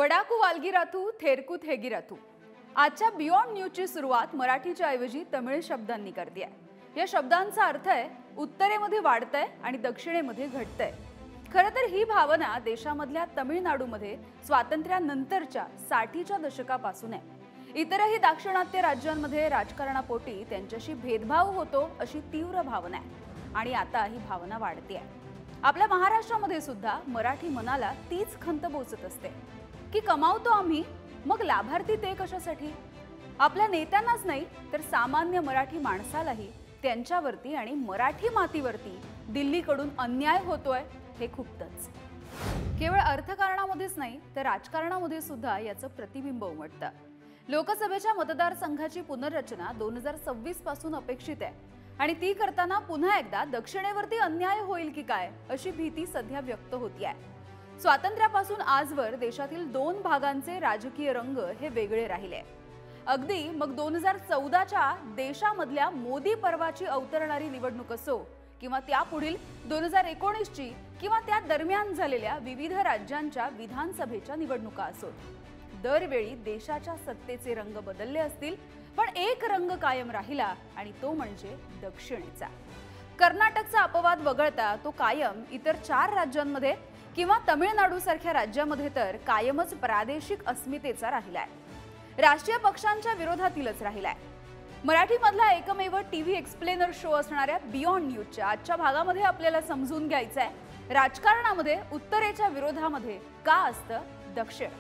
वडाकू वालगिराथू थेरकू थेगिराथू। आजच्या बियॉन्ड न्यूजची सुरुवात मराठीच्या ऐवजी तमिळ शब्दांनी करते आहे। या शब्दांचा अर्थ आहे उत्तरेमध्ये वाढतंय आणि दक्षिणेमध्ये घटतंय। खरं तर ही भावना देशामधल्या तमिळनाडूमध्ये स्वातंत्र्यानंतरच्या 60च्या दशकापासून आहे। इतरही दाक्षिणात्य राज्यांमध्ये राजकारणापोटी त्यांच्याशी भेदभाव होतो अशी तीव्र भावना आहे आणि आता ही भावना वाढते आहे। आपल्या महाराष्ट्रामध्ये सुद्धा मराठी मनाला तीच खंत बोचत असते की कमावतो आम्ही, मग लाभार्थी ते कशासाठी? आपल्या नेत्यांनाच नाही तर सामान्य मराठी माणसालाही त्यांच्यावरती आणि मराठी मातीवरती दिल्लीकडून अन्याय होतोय हे खुपतंच। केवळ अर्थकारणामध्येच नाही तर राजकारणामध्ये सुद्धा याचं प्रतिबिंब उमटतं। लोकसभेच्या मतदारसंघाची पुनर्रचना 2026 पासून अपेक्षित आहे आणि ती करताना पुन्हा एकदा दक्षिणेवरती अन्याय होईल की काय अशी भीती सध्या व्यक्त होतीये। स्वातंत्र्यापासून आजवर देशातील 2 भागांचे राजकीय रंग हे वेगळे राहिले। अगदी मग 2014च्या देशामधल्या मोदी पर्वाची अवतरणारी निवडणूक असो किंवा त्यापुढील 2019ची किंवा त्या दरम्यान झालेल्या विविध राज्यांच्या विधानसभेच्या निवडणुका असोत, दरवेळी देशाच्या सत्तेचे रंग बदलले असतील पण एक रंग कायम राहिला आणि तो म्हणजे दक्षिणेचा। कर्नाटकचा अपवाद वगळता तो कायम इतर 4 राज्यांमध्ये किंवा तमिळनाडू सारख्या राज्यामध्ये तर कायमच प्रादेशिक अस्मितेचा राहिलाय, राष्ट्रीय पक्षांच्या विरोधातीलच राहिलाय। मराठीमधला एकमेव टीव्ही एक्सप्लेनर शो असणाऱ्या बियॉन्ड न्यूजच्या आजच्या भागामध्ये आपल्याला समजून घ्यायचं आहे राजकारणामध्ये उत्तरेच्या विरोधामध्ये का असतं दक्षिण।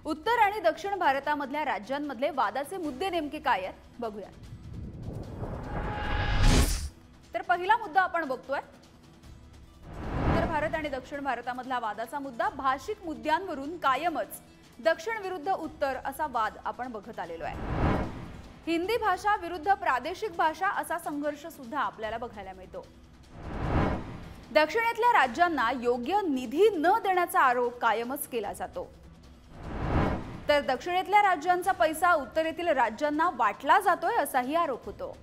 उत्तर आणि दक्षिण भारतामधल्या राज्यांमधले वादाचे मुद्दे नेमके काय आहेत बघूया। तर पहिला मुद्दा आपण बघतोय उत्तर भारत आणि दक्षिण भारतामधला वादाचा मुद्दा भाषिक मुद्द्यांवरून कायमच दक्षिण विरुद्ध उत्तर असा वाद आपण बघत आलेलो आहे। हिंदी भाषा विरुद्ध प्रादेशिक भाषा असा संघर्ष सुद्धा आपल्याला बघायला मिळतो। दक्षिणेतल्या राज्यांना योग्य निधी न देण्याचा आरोप कायमच केला जातो, तर दक्षिणेतल्या राज्यांचा पैसा उत्तरेतील राज्यांना वाटला जातोय असाही आरोप होतो।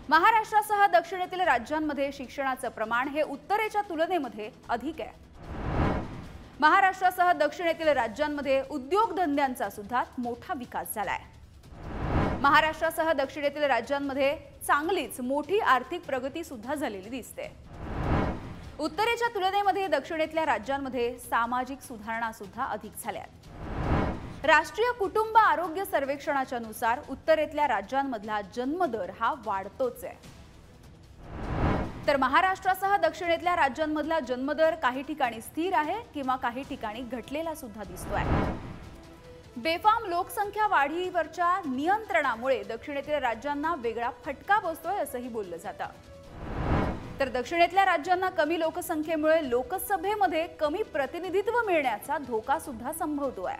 महाराष्ट्रासह दक्षिणेतील राज्यांमध्ये शिक्षणाचं प्रमाण हे उत्तरेच्या तुलनेमध्ये अधिक आहे। महाराष्ट्रासह दक्षिणेतील राज्यांमध्ये उद्योगधंद्यांचा सुद्धा मोठा विकास झालाय। महाराष्ट्रासह दक्षिणेतील राज्यांमध्ये चांगलीच मोठी आर्थिक प्रगती सुद्धा झालेली दिसते। उत्तरेच्या तुलनेमध्ये दक्षिणेतल्या राज्यांमध्ये सामाजिक सुधारणा सुद्धा अधिक झाल्या। राष्ट्रीय कुटुंब आरोग्य सर्वेक्षणाच्या नुसार उत्तरेतल्या राज्यांमधला जन्मदर हा वाढतोच आहे, तर महाराष्ट्रासह दक्षिणेतल्या राज्यांमधला जन्मदर काही ठिकाणी स्थिर आहे किंवा काही ठिकाणी घटलेला सुद्धा दिसतोय। बेफाम लोकसंख्या वाढीवरच्या नियंत्रणामुळे दक्षिणेतील राज्यांना वेगळा फटका बसतोय असंही बोललं जातं, तर दक्षिणेतल्या राज्यांना कमी लोकसंख्येमुळे लोकसभेमध्ये कमी प्रतिनिधित्व मिळण्याचा धोका सुद्धा संभवतोय।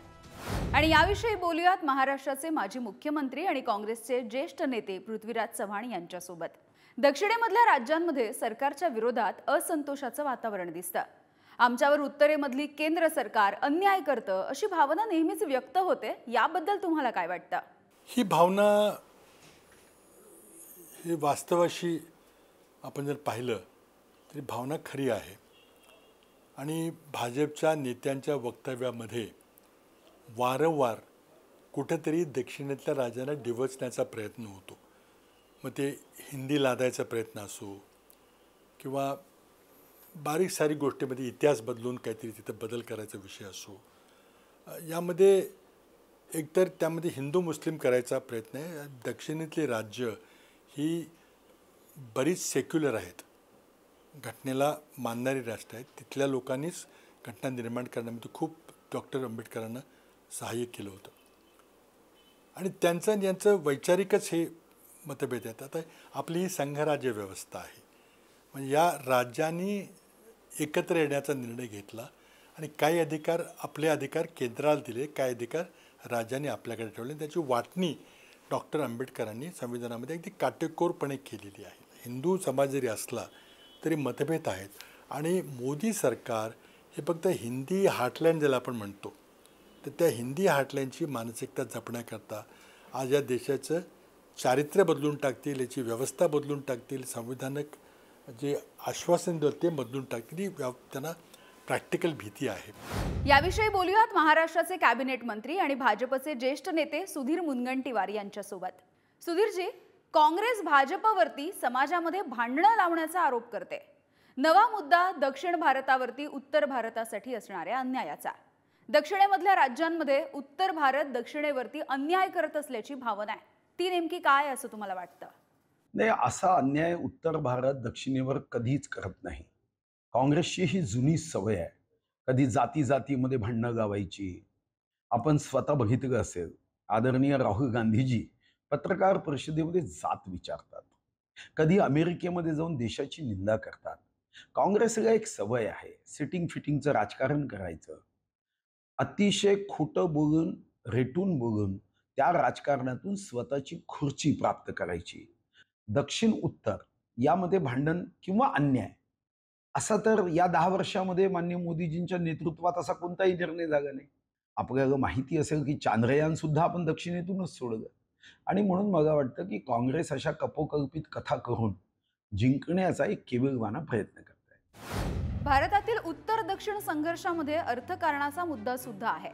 आणि याविषयी बोलूयात महाराष्ट्राचे माजी मुख्यमंत्री आणि काँग्रेसचे ज्येष्ठ नेते पृथ्वीराज चव्हाण यांच्यासोबत। दक्षिणेमधल्या राज्यांमध्ये सरकारच्या विरोधात असंतोषाचं वातावरण दिसतं। आमच्यावर उत्तरेमधली केंद्र सरकार अन्याय करतं अशी भावना नेहमीच व्यक्त होते, याबद्दल तुम्हाला काय वाटतं? ही भावना ही वास्तवाशी आपण जर पाहिलं तरी भावना खरी आहे आणि भाजपच्या नेत्यांच्या वक्तव्यामध्ये वारंवार कुठेतरी दक्षिणेतल्या राज्यांना डिवचण्याचा प्रयत्न होतो। मग ते हिंदी लादायचा प्रयत्न असो किंवा बारीक सारी गोष्टीमध्ये इतिहास बदलून काहीतरी तिथं बदल करायचा विषय असो, यामध्ये एकतर त्यामध्ये हिंदू मुस्लिम करायचा प्रयत्न आहे। दक्षिणेतली राज्य ही बरीच सेक्युलर आहेत, घटनेला मानणारी राष्ट्र आहेत। तिथल्या लोकांनीच घटना निर्माण करण्यामध्ये खूप डॉक्टर आंबेडकरांना सहाय्य केलं होतं आणि त्यांचं यांचं वैचारिकच हे मतभेद आहेत। आता आपली ही संघराज्य व्यवस्था आहे, म्हणजे या राज्यांनी एकत्र येण्याचा निर्णय घेतला आणि काही अधिकार आपले अधिकार केंद्राला दिले, काही अधिकार राज्यांनी आपल्याकडे ठेवले। त्याची वाटणी डॉक्टर आंबेडकरांनी संविधानामध्ये अगदी काटेकोरपणे केलेली आहे। हिंदू समाज जरी असला तरी मतभेद आहेत आणि मोदी सरकार हे फक्त हिंदी हार्टलँड ज्याला आपण म्हणतो तर त्या हिंदी हार्टलँडची मानसिकता जपण्याकरता आज या देशाचं चारित्र्य बदलून टाकतील, याची व्यवस्था बदलून टाकतील, संविधानिक जे आश्वासन देतात ते बदलून टाकली, त्यांना प्रॅक्टिकल भीती आहे. याविषयी बोलूयात महाराष्ट्राचे कॅबिनेट मंत्री आणि भाजपचे ज्येष्ठ नेते सुधीर मुनगंटीवार यांच्यासोबत. सुधीरजी, काँग्रेस भाजपवरती समाजामध्ये भांडणं लावण्याचा आरोप करते. नवा मुद्दा दक्षिण भारतावरती उत्तर भारतासाठी असणाऱ्या अन्यायाचा. दक्षिणेमधल्या राज्यांमध्ये उत्तर भारत दक्षिणेवरती अन्याय करत असल्याची भावना आहे. ती नेमकी काय असं तुम्हाला वाटतं? नाही, असा अन्याय उत्तर भारत दक्षिणेवर कधीच करत नाही. काँग्रेसची ही जुनी सवय आहे. कधी जाती जातीमध्ये भांडणं गावायची. आपण स्वतः बघितलं असेल, आदरणीय राहुल गांधीजी पत्रकार परिषदेमध्ये जात विचारतात. कधी अमेरिकेमध्ये जाऊन देशाची निंदा करतात. काँग्रेसला एक सवय आहे, सिटिंग फिटिंगचं राजकारण करायचं. अतिशय खोटं बोलून, रेटून बोलून त्या राजकारणातून स्वतःची खुर्ची प्राप्त करायची. दक्षिण उत्तर यामध्ये भांडण किंवा अन्याय असा तर या 10 वर्षामध्ये माननीय मोदीजींच्या नेतृत्वात असा कोणताही निर्णय झाला नाही. आपल्याला माहिती असेल की चांद्रयान सुद्धा आपण दक्षिणेतूनच सोडलं. आणि म्हणून मला वाटतं की काँग्रेस अशा कपोकल्पित कथा करून जिंकण्याचा एक केविलवाणा प्रयत्न करत आहे. भारतातील उत्तर दक्षिण संघर्षामध्ये अर्थकारणाचा मुद्दा सुद्धा आहे.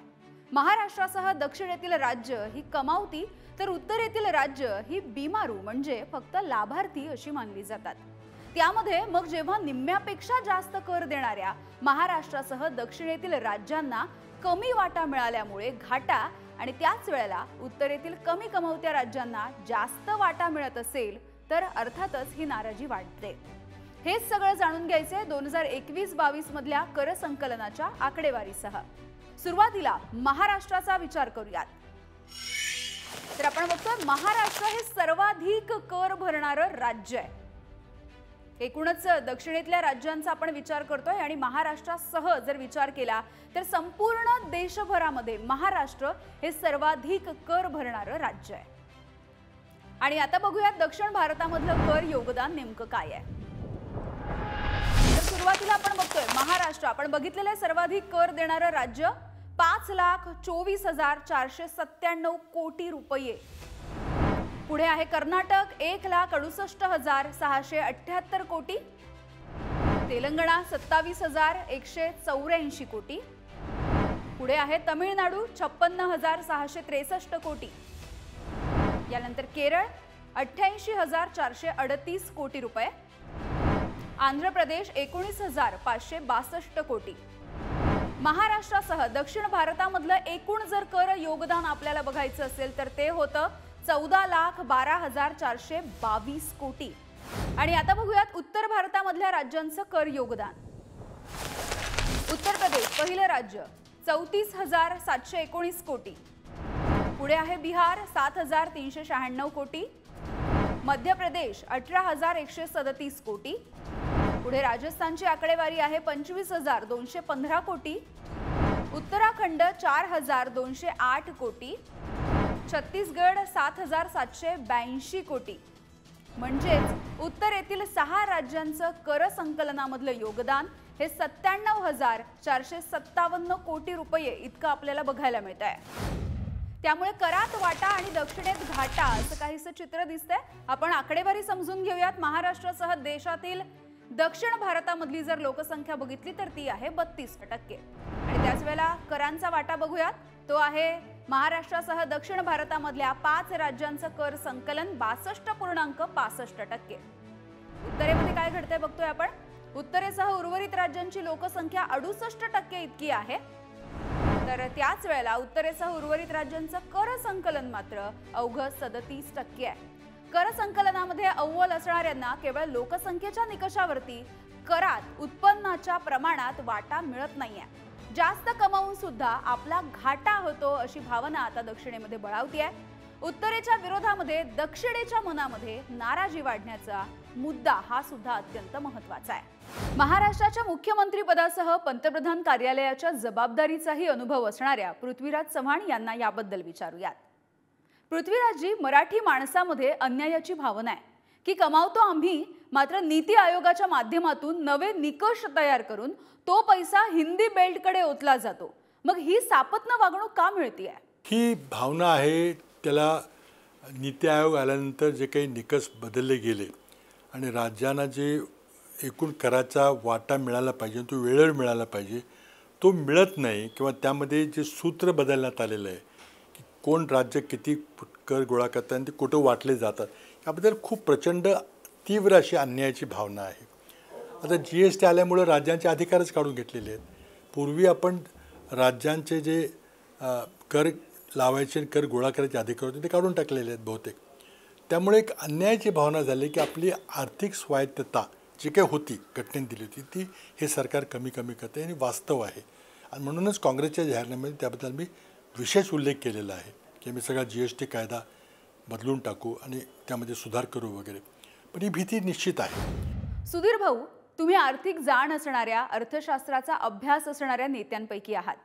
महाराष्ट्रासह दक्षिणेतील राज्य ही कमावती तर उत्तरेतील राज्य ही बिमारू म्हणजे फक्त लाभार्थी अशी मानली जातात. त्यामध्ये मग जेव्हा निम्म्यापेक्षा जास्त कर देणाऱ्या महाराष्ट्रासह दक्षिणेतील राज्यांना कमी वाटा मिळाल्यामुळे घाटा आणि त्याच वेळेला उत्तरेतील कमी कमावत्या राज्यांना जास्त वाटा मिळत असेल तर अर्थातच ही नाराजी वाढते. हेच सगळं जाणून घ्यायचे 2021-22 मधल्या कर संकलनाच्या आकडेवारीसह. सुरुवातीला महाराष्ट्राचा विचार करूयात. तर आपण बघतोय महाराष्ट्र हे सर्वाधिक कर भरणारं राज्य आहे. एकूणच दक्षिणेतल्या राज्यांचा आपण विचार करतोय आणि महाराष्ट्रासह जर विचार केला तर संपूर्ण देशभरामध्ये महाराष्ट्र हे सर्वाधिक कर भरणारं राज्य आहे. आणि आता बघूयात दक्षिण भारतामधलं कर योगदान नेमकं काय आहे. तर सुरुवातीला आपण बघतोय महाराष्ट्र आपण बघितलेलं सर्वाधिक कर देणारं राज्य 5,24,497 कोटी रुपये. पुढे आहे कर्नाटक 1,68,678 कोटी. तेलंगणा 27,184 कोटी. पुढे आहे तमिळनाडू 56,663 कोटी. यानंतर केरळ 88,438 कोटी रुपये. आंध्र प्रदेश 19,562 कोटी. महाराष्ट्रासह दक्षिण भारतामधलं एकूण जर कर योगदान आपल्याला बघायचं असेल तर ते होतं 14,12,422 कोटी. आणि आता बघूयात उत्तर भारतामधल्या राज्यांचं कर योगदान. उत्तर प्रदेश पहिलं राज्य 34,719 कोटी. पुढे आहे बिहार 7,396 कोटी. मध्य प्रदेश 18,137 कोटी. पुढे राजस्थानची आकडेवारी आहे 25,215 कोटी. उत्तराखंड 4,208 कोटी. छत्तीसगड 7,782 कोटी. म्हणजेच उत्तरेतील 6 राज्यांचं कर संकलनामधलं योगदान हे 97,457 कोटी रुपये इतकं आपल्याला बघायला मिळत आहे. त्यामुळे करात वाटा आणि दक्षिणेत घाटा असं काहीसं चित्र दिसतंय. आपण आकडेवारी समजून घेऊयात. महाराष्ट्रासह देशातील दक्षिण भारतामधली जर लोकसंख्या बघितली तर ती आहे 32%. आणि त्याच वेळेला करांचा वाटा बघूयात. तो आहे महाराष्ट्रासह दक्षिण भारतामधल्या 5 राज्यांचं कर संकलन 62.65%. उत्तरेमध्ये काय घडतंय बघतोय आपण. उत्तरेसह उर्वरित राज्यांची लोकसंख्या 68% इतकी आहे. तर त्याच वेळेला उत्तरेसह उर्वरित राज्यांचं कर संकलन मात्र अवघं 37% आहे. कर संकलनामध्ये अव्वल असणाऱ्यांना केवळ लोकसंख्येच्या निकषावरती करात उत्पन्नाच्या प्रमाणात वाटा मिळत नाहीये. जास्त कमावून सुद्धा आपला घाटा होतो अशी भावना आता दक्षिणेमध्ये बळावतीये. उत्तरेच्या विरोधामध्ये दक्षिणेच्या मनामध्ये नाराजी वाढण्याचा मुद्दा हा सुद्धा अत्यंत महत्त्वाचा आहे. महाराष्ट्राच्या मुख्यमंत्री पदासह पंतप्रधान कार्यालयाच्या जबाबदारीचाही अनुभव असणाऱ्या पृथ्वीराज चव्हाण यांना याबद्दल विचारूयात. पृथ्वीराजजी, मराठी माणसामध्ये अन्यायाची भावना आहे की कमावतो आम्ही, मात्र नीती आयोगाच्या माध्यमातून नवे निकष तयार करून तो पैसा हिंदी बेल्टकडे ओतला जातो. मग ही सापत्न वागणूक का मिळतीये? ही भावना आहे. त्याला नीती आयोग आल्यानंतर जे काही निकष बदलले गेले आणि राज्यांना जे एकूण कराचा वाटा मिळाला पाहिजे, तो वेळेवर मिळाला पाहिजे, तो मिळत नाही किंवा त्यामध्ये जे सूत्र बदलण्यात आलेलं आहे की कोण राज्य किती कर गोळा करतात आणि ते कुठं वाटले जातात, याबद्दल खूप प्रचंड तीव्र अशी अन्यायाची भावना आहे. आता GST आल्यामुळं राज्यांचे अधिकारच काढून घेतलेले आहेत. पूर्वी आपण राज्यांचे जे कर लावायचे आणि कर गोळा करायचे अधिकार होते ते काढून टाकलेले आहेत बहुतेक. त्यामुळे एक अन्यायाची भावना झाली की आपली आर्थिक स्वायत्तता जी काही होती, घटनेने दिली होती, ती हे सरकार कमी करते आणि वास्तव आहे. आणि म्हणूनच काँग्रेसच्या जाहीरनाम्यामध्ये त्याबद्दल मी विशेष उल्लेख केलेला आहे की आम्ही सगळा GST कायदा बदलून टाकू आणि त्यामध्ये सुधार करू वगैरे. पण ही भीती निश्चित आहे. सुधीर भाऊ, तुम्ही आर्थिक जाण असणाऱ्या, अर्थशास्त्राचा अभ्यास असणाऱ्या नेत्यांपैकी आहात.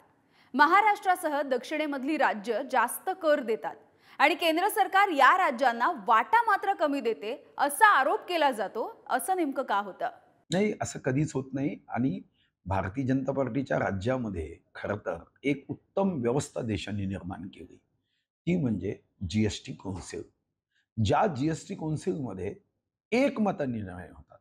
महाराष्ट्रासह दक्षिणेमधली राज्य जास्त कर देतात आणि केंद्र सरकार या राज्यांना वाटा मात्र कमी देते असा आरोप केला जातो. असं नेमकं का होतं? नाही, असं कधीच होत नाही. आणि भारतीय जनता पार्टीच्या राज्यामध्ये खरं तर एक उत्तम व्यवस्था देशाने निर्माण केली, ती म्हणजे GST कौन्सिल. ज्या GST कौन्सिलमध्ये एकमताने निर्णय होतात.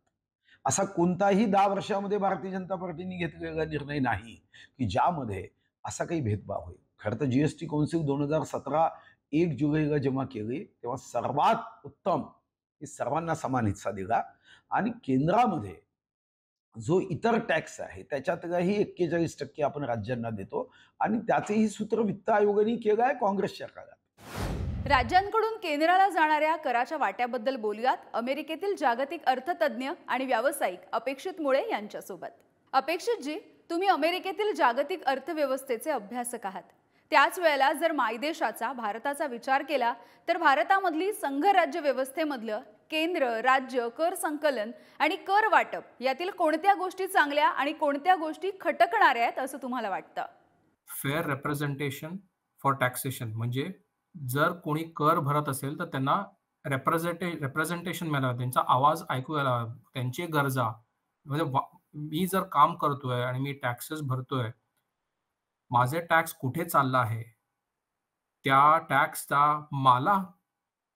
असा कोणताही 10 वर्षामध्ये भारतीय जनता पार्टीने घेतलेला निर्णय नाही की ज्यामध्ये असा काही भेदभाव होईल. खरं तर GST कौन्सिल 2017 1 जुलैला जेव्हा केली तेव्हा सर्वात उत्तम, सर्वांना समान हिस्सा दिला आणि केंद्रामध्ये जो इतर टॅक्स आहे त्याच्यातलाही 41% आपण राज्यांना देतो आणि त्याचेही सूत्र वित्त आयोगाने केलं आहे काँग्रेसच्या काळात. राज्यांकडून केंद्राला जाणाऱ्या कराच्या वाट्याबद्दल बोलूयात अमेरिकेतील जागतिक अर्थतज्ञ आणि व्यावसायिक अपेक्षित मुळे यांच्यासोबत. अपेक्षितजी, तुम्ही अमेरिकेतील जागतिक अर्थव्यवस्थेचे अभ्यासक आहात. त्याच वेळेला जर मायदेशाचा, भारताचा विचार केला तर भारतामधली संघराज्य व्यवस्थेमधलं केंद्र, राज्य, कर संकलन आणि कर वाटप यातील कोणत्या गोष्टी चांगल्या आणि कोणत्या गोष्टी खटकणाऱ्या आहेत असं तुम्हाला वाटतं? फेअर रिप्रेझेंटेशन फॉर टॅक्सेशन, म्हणजे जर कोणी कर भरत असेल तर त्यांना रिप्रेझेंटेशन मिळालं, त्यांचा आवाज ऐकू यायला, त्यांची गरजा. म्हणजे मी जर काम करतोय आणि मी टॅक्सेस भरतोय, माझे टॅक्स कुठे चालला आहे, त्या टॅक्सचा मला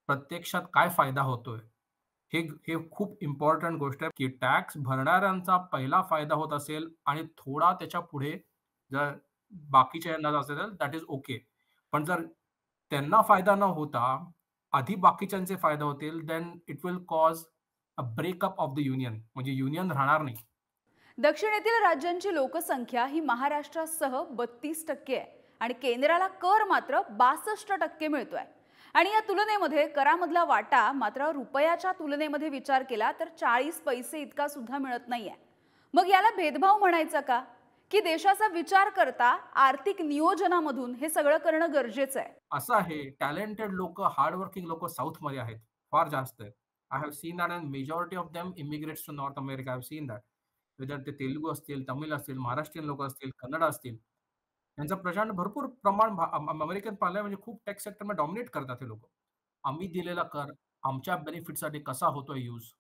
प्रत्यक्षात काय फायदा होतोय, हे खूप इम्पॉर्टंट गोष्ट आहे की टॅक्स भरणाऱ्यांचा पहिला फायदा होत असेल आणि थोडा त्याच्या पुढे जर बाकीच्या यांना असेल दॅट इज ओके. पण जर त्यांना फायदा न होता आधी बाकीच्यांचे फायदा होतील, then it will cause a breakup of the union, म्हणजे युनियन राहणार नाही. दक्षिणेतील राज्यांची लोकसंख्या ही महाराष्ट्रासह 32% आहे आणि केंद्राला कर मात्र 62% मिळतोय. आणि या तुलनेमध्ये करामधला वाटा मात्र रुपयाच्या तुलनेमध्ये विचार केला तर 40 पैसे इतका सुद्धा मिळत नाहीये. मग याला भेदभाव म्हणायचा का, की देशाचा विचार करता आर्थिक नियोजनामधून हे सगळं करणं गरजेचं आहे? असं आहे, टॅलेंटेड लोक, हार्डवर्किंग लोक साऊथ मध्ये आहेत, फार जास्त आहेत. I have seen that and majority of them immigrates to North America. I have seen that. Whether ते तेलुगू असतील, तमिळ असतील, महाराष्ट्रीयन लोक असतील, कन्नड असतील, त्यांचं प्रचंड भरपूर प्रमाण अमेरिकन पाहिलं म्हणजे खूप टॅक्स सेक्टरमध्ये डॉमिनेट करतात हे लोक. आम्ही दिलेला कर आमच्या बेनिफिटसाठी कसा होतोय यूज,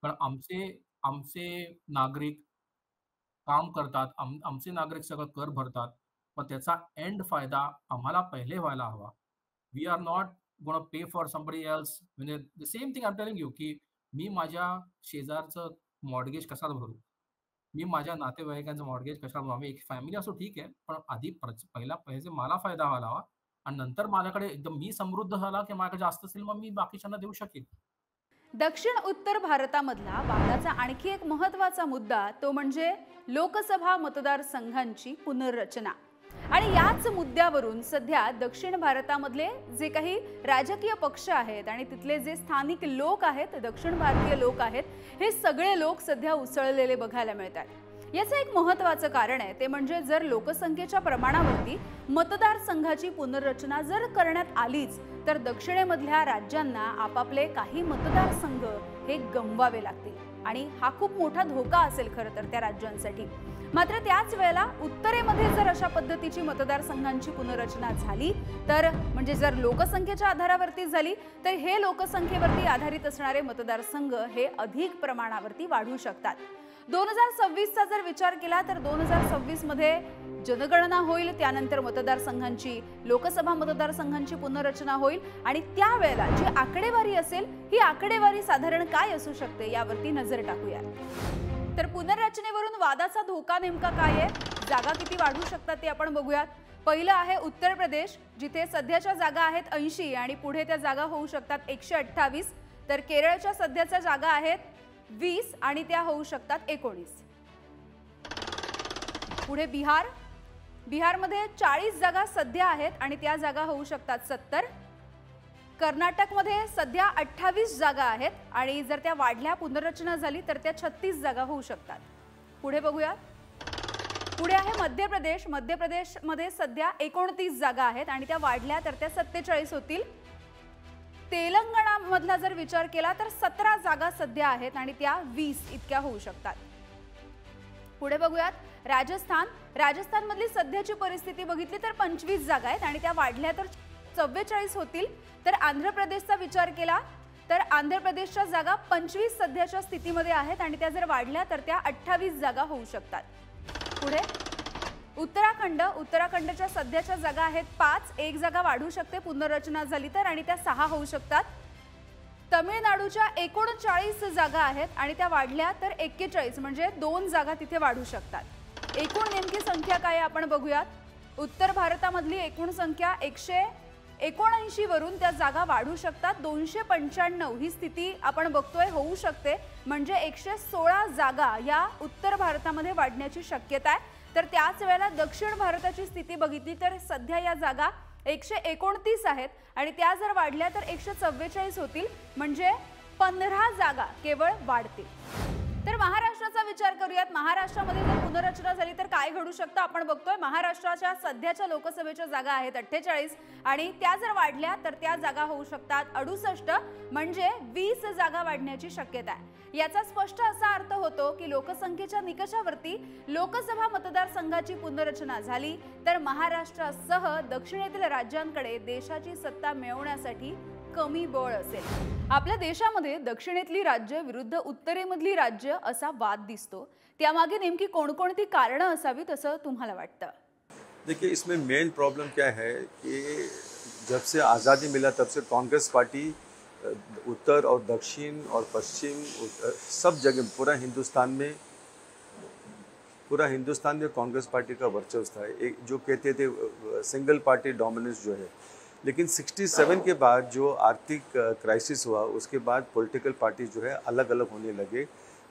पण आमचे नागरिक काम करतात, आमचे नागरिक सगळं कर भरतात, पण त्याचा एंड फायदा आम्हाला पहिले व्हायला हवा. We are not gonna pay for somebody else. म्हणजे the same thing I am telling you की मी माझ्या शेजारचं मॉर्गेज कशाला भरू, मी माझ्या नातेवाईकांचं मॉर्गेज कशाला भरू. आम्ही एक फॅमिली असो ठीक आहे, पण आधी पहिला पैसे मला फायदा व्हायला हवा आणि नंतर माझ्याकडे एकदम मी समृद्ध झाला की माझ्याकडे जास्त असेल मग मी बाकीच्यांना देऊ शकेन. दक्षिण उत्तर भारतामधला वादाचा आणखी एक महत्त्वाचा मुद्दा तो म्हणजे लोकसभा मतदारसंघांची पुनर्रचना. आणि याच मुद्द्यावरून सध्या दक्षिण भारतामधले जे काही राजकीय पक्ष आहेत आणि तिथले जे स्थानिक लोक आहेत, दक्षिण भारतीय लोक आहेत, हे सगळे लोक सध्या उसळलेले बघायला मिळतात. याचं एक महत्त्वाचं कारण आहे ते म्हणजे जर लोकसंख्येच्या प्रमाणावरती मतदारसंघाची पुनर्रचना जर करण्यात आलीच तर दक्षिणेमधल्या राज्यांना आपापले काही मतदारसंघ हे गमवावे लागतील आणि हा खूप मोठा धोका असेल खरं तर त्या राज्यांसाठी. मात्र त्याच वेळेला उत्तरेमध्ये जर अशा पद्धतीची मतदारसंघांची पुनर्रचना झाली तर म्हणजे जर लोकसंख्येच्या आधारावरती झाली तर हे लोकसंख्येवरती आधारित असणारे मतदारसंघ हे अधिक प्रमाणावरती वाढू शकतात. 2026चा जर विचार केला तर 2026 मध्ये जनगणना होईल, त्यानंतर मतदारसंघांची, लोकसभा मतदारसंघांची पुनर्रचना होईल आणि त्यावेळेला जी आकडेवारी असेल ही आकडेवारी साधारण काय असू शकते यावरती नजर टाकूया. तर पुनर्रचनेवरून वादाचा धोका नेमका काय आहे, जागा किती वाढू शकतात ते आपण बघूयात. पहिलं आहे उत्तर प्रदेश, जिथे सध्याच्या जागा आहेत 80 आणि पुढे त्या जागा होऊ शकतात 128. तर केरळच्या सध्याच्या जागा आहेत 20 आणि त्या होऊ शकतात 19. पुढे बिहारमध्ये 40 जागा सध्या आहेत आणि त्या जागा होऊ शकतात 70. कर्नाटकमध्ये सध्या 28 जागा आहेत आणि जर त्या वाढल्या, पुनर्रचना झाली तर त्या 36 जागा होऊ शकतात. पुढे बघूया. पुढे आहे मध्य प्रदेशमध्ये सध्या 29 जागा आहेत आणि त्या वाढल्या तर त्या 47 होतील. तेलंगणामधला जर विचार केला तर 17 जागा सध्या आहेत आणि त्या 20 इतक्या होऊ शकतात. पुढे बघूयात. राजस्थानमधली सध्याची परिस्थिती बघितली तर 25 जागा आहेत आणि त्या वाढल्या तर 44 होतील. तर आंध्र प्रदेशचा विचार केला तर आंध्र प्रदेशच्या जागा 25 सध्याच्या स्थितीमध्ये आहेत आणि त्या जर वाढल्या तर त्या 28 जागा होऊ शकतात. पुढे उत्तराखंडच्या सध्याच्या जागा आहेत 5, एक जागा वाढू शकते पुनर्रचना झाली तर आणि त्या 6 होऊ शकतात. तमिळनाडूच्या 39 जागा आहेत आणि त्या वाढल्या तर 41 म्हणजे 2 जागा तिथे वाढू शकतात. एकूण नेमकी संख्या काय आपण बघूयात. उत्तर भारतामधली एकूण संख्या 179 वरून त्या जागा वाढू शकतात 295 ही स्थिती आपण बघतोय होऊ शकते. म्हणजे 116 जागा या उत्तर भारतामध्ये वाढण्याची शक्यता आहे. तर त्याच वेळेला दक्षिण भारताची स्थिती बघितली तर सध्या या जागा 129 आहेत आणि त्या जर वाढल्या तर 144 होतील म्हणजे 15 जागा केवळ वाढतील. तर महाराष्ट्राचा विचार करूयात. महाराष्ट्रामध्ये जर पुनर्रचना झाली तर काय घडू शकतं आपण बघतोय. महाराष्ट्राच्या सध्याच्या लोकसभेच्या जागा आहेत 48 आणि त्या जर वाढल्या तर त्या जागा होऊ शकतात 68 म्हणजे 20 जागा वाढण्याची शक्यता आहे. याचा स्पष्ट असा अर्थ होतो की लोकसंख्येच्या निकषावरती लोकसभा मतदारसंघाची पुनर्रचना झाली तर महाराष्ट्रासह दक्षिणेतील राज्यांकडे देशाची सत्ता मिळवण्यासाठी कमी बळ असेल. आपल्या देशामध्ये दक्षिणेतली राज्य विरुद्ध उत्तरेमधली राज्य असा वाद दिसतो. त्यामागे नेमकी कोणकोणती कारणं असावीत असं तुम्हाला वाटतं? देखिए, इसमें मेन प्रॉब्लम क्या है कि जब से आज़ादी मिला तब से कांग्रेस पार्टी उत्तर और दक्षिण और पश्चिम सब जगह पूरा हिंदुस्तान में कांग्रेस पार्टी का वर्चस्व था. एक जो कहते थे सिंगल पार्टी डोमिनेंस जो है, लेकिन 67 के बाद जो आर्थिक क्राइसिस हुआ उसके बाद पॉलिटिकल पार्टी जो है अलग अलग होने लगे.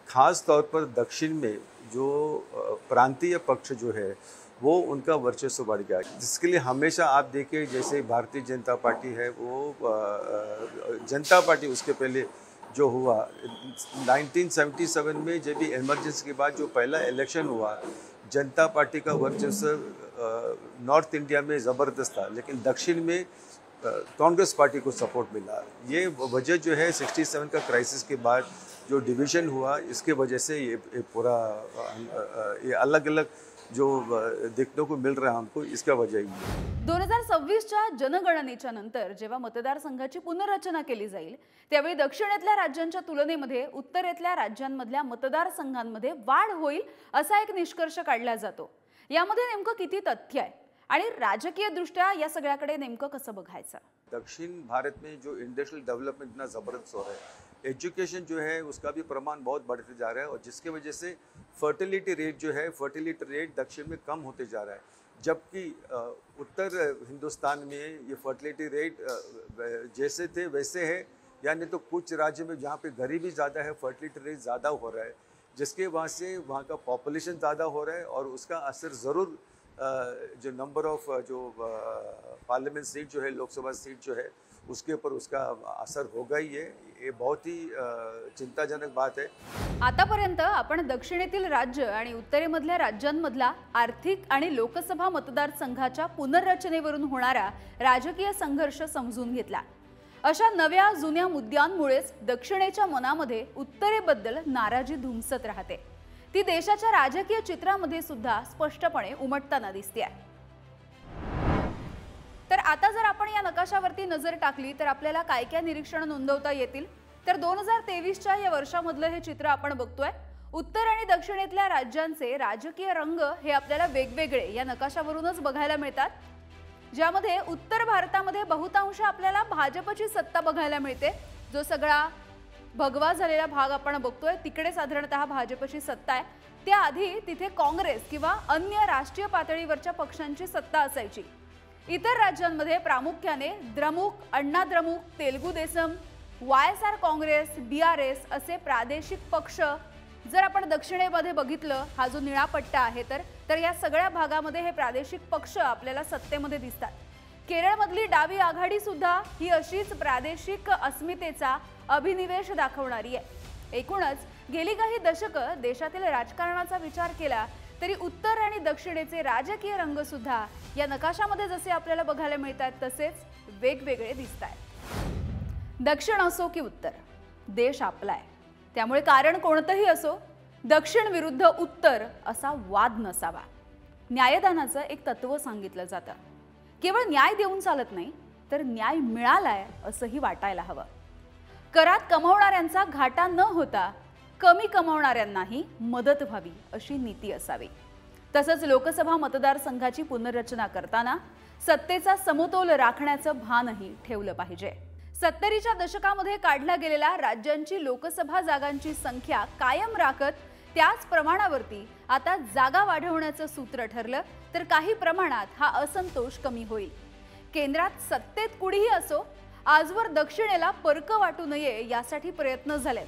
ख़ास तौर पर दक्षिण में जो प्रांतीय पक्ष जो है वो उनका वर्चस्व बढ़ गया, जिसके लिए हमेशा आप देखिए जैसे भारतीय जनता पार्टी है वो जनता पार्टी उसके पहले जो हुआ 1977 में जब भी इमरजेंसी के बाद जो पहला इलेक्शन हुआ, जनता पार्टी का वर्चस्व नॉर्थ इंडिया में ज़बरदस्त था, लेकिन दक्षिण में कांग्रेस पार्टी को सपोर्ट मिला. ये वजह जो है 67 का क्राइसिस के बाद जो डिवीज़न हुआ, इसके वजह से ये पूरा ये अलग अलग जो देखने को मिल रहा है हमको, इसका वजह ही है. 2026च्या जनगणनेच्या नंतर जेव्हा मतदारसंघाची पुनर्रचना केली जाईल त्यावेळी दक्षिणेतल्या राज्यांच्या तुलनेमध्ये उत्तरेतल्या राज्यांमधल्या मतदारसंघांमध्ये वाढ होईल असा एक निष्कर्ष काढला जातो. यामध्ये नेमकं किती तथ्य आहे आणि राजकीय दृष्ट्या या सगळ्याकडे नेमकं कसं बघायचं? दक्षिण भारत में जो इंडस्ट्रियल डेवलपमेंट इतना ज़बरदस्त हो रहा है, एजुकेशन जो है उसका भी प्रमाण बहुत बढ़ते जा रहा है और जिसके वजह से फर्टिलिटी रेट दक्षिण में कम होते जा रहा है. जबकि उत्तर हिंदुस्तान में ये फर्टिलिटी रेट जैसे थे वैसे है, यानी तो कुछ राज्य में जहाँ पे गरीबी ज़्यादा है फर्टिलिटी रेट ज़्यादा हो रहा है, जिसके वहाँ से वहाँ का पॉपुलेशन ज़्यादा हो रहा है और उसका असर ज़रूर जो नंबर ऑफ जो पार्लियामेंट सीट जो है, लोकसभा सीट जो है उसके ऊपर उसका असर होगा ही है. ये बहुत ही चिंताजनक बात है. आतापर्यंत आपण दक्षिणेतील राज्य आणि उत्तरेमधल्या राज्यांमधला आर्थिक आणि लोकसभा मतदारसंघाच्या पुनर्रचनेवरून होणारा राजकीय संघर्ष समजून घेतला. अशा नव्या जुन्या मुद्द्यांमुळेच दक्षिणेच्या मनामध्ये उत्तरेबद्दल नाराजी धुमसत राहते. ती देशाच्या राजकीय चित्रामध्ये सुद्धा स्पष्टपणे उमटताना दिसते. तर आता जर आपण या नकाशावरती नजर टाकली तर आपल्याला काय काय निरीक्षण नोंदवता येतील. तर 2023च्या या वर्षामधलं हे चित्र आपण बघतोय. उत्तर आणि दक्षिणेतल्या राज्यांचे राजकीय रंग हे आपल्याला वेगवेगळे या नकाशावरूनच बघायला मिळतात. ज्यामध्ये उत्तर भारतामध्ये बहुतांश आपल्याला भाजपची सत्ता बघायला मिळते. जो सगळा भगवा झालेला भाग आपण बघतोय, तिकडे साधारणतः भाजपची सत्ता आहे. त्याआधी तिथे काँग्रेस किंवा अन्य राष्ट्रीय पातळीवरच्या पक्षांची सत्ता असायची. इतर राज्यांमध्ये प्रामुख्याने द्रमुक, अण्णा द्रमुक, तेलुगू देसम, YSR काँग्रेस, BRS असे प्रादेशिक पक्ष. जर आपण दक्षिणेमध्ये बघितलं, हा जो निळा पट्टा आहे तर या सगळ्या भागामध्ये हे प्रादेशिक पक्ष आपल्याला सत्तेमध्ये दिसतात. केरळमधली डावी आघाडी सुद्धा ही अशीच प्रादेशिक अस्मितेचा अभिनिवेश दाखवणारी आहे. एकूणच गेली काही दशकं देशातील राजकारणाचा विचार केला तरी उत्तर आणि दक्षिणेचे राजकीय रंग सुद्धा या नकाशामध्ये जसे आपल्याला बघायला मिळतात तसेच वेगवेगळे दिसतात. दक्षिण असो की उत्तर, देश आपला आहे. त्यामुळे कारण कोणतंही असो, दक्षिण विरुद्ध उत्तर असा वाद नसावा. न्यायदानाचं एक तत्व सांगितलं जातं. केवळ न्याय देऊन चालत नाही, तर न्याय मिळालाय असंही वाटायला हवं. करात कमावणाऱ्यांचा घाटा न होता कमी कमावणाऱ्यांनाही मदत व्हावी अशी नीती असावी. तसंच लोकसभा मतदारसंघाची पुनर्रचना करताना सत्तेचा समतोल राखण्याचं भानही ठेवलं पाहिजे. 70च्या दशकामध्ये काढल्या गेलेल्या राज्यांची लोकसभा जागांची संख्या कायम राखत त्याच प्रमाणावरती आता जागा वाढवण्याचं सूत्र ठरलं तर काही प्रमाणात हा असंतोष कमी होईल. केंद्रात सत्तेत कुणीही असो, आजवर दक्षिणेला परक वाटू नये यासाठी प्रयत्न झालेत.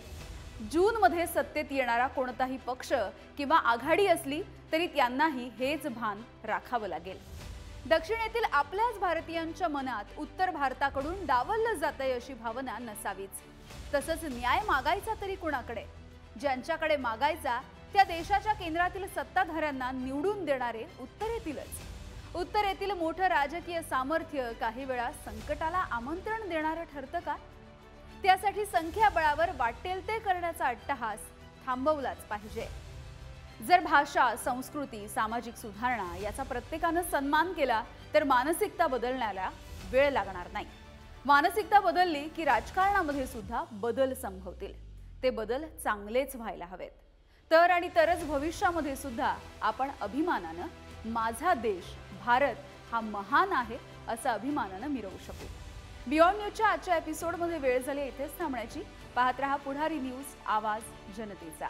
जूनमध्ये सत्तेत येणारा कोणताही पक्ष किंवा आघाडी असली तरी त्यांनाही हेच भान राखावं लागेल. दक्षिणेतील आपल्याच भारतीयांच्या मनात उत्तर भारताकडून डावललं जातंय अशी भावना नसावीच. तसंच न्याय मागायचा तरी कुणाकडे? ज्यांच्याकडे मागायचा त्या देशाच्या केंद्रातील सत्ताधाऱ्यांना निवडून देणारे उत्तरेतीलच. उत्तरेतील मोठं राजकीय सामर्थ्य काही वेळा संकटाला आमंत्रण देणारं ठरतं का? त्यासाठी संख्याबळावर वाटेल ते करण्याचा अट्टहास थांबवलाच पाहिजे. जर भाषा, संस्कृती, सामाजिक सुधारणा याचा प्रत्येकानं सन्मान केला तर मानसिकता बदलण्याला वेळ लागणार नाही. मानसिकता बदलली की राजकारणामध्ये सुद्धा बदल संभवतील. ते बदल चांगलेच व्हायला हवेत. तरच भविष्यामध्ये सुद्धा आपण अभिमानानं माझा देश भारत हा महान आहे असं अभिमानानं मिरवू शकू. बियॉन्ड न्यूजच्या आजच्या एपिसोडमध्ये वेळ झाली इथेच थांबण्याची. पाहत रहा पुढारी न्यूज, आवाज जनतेचा.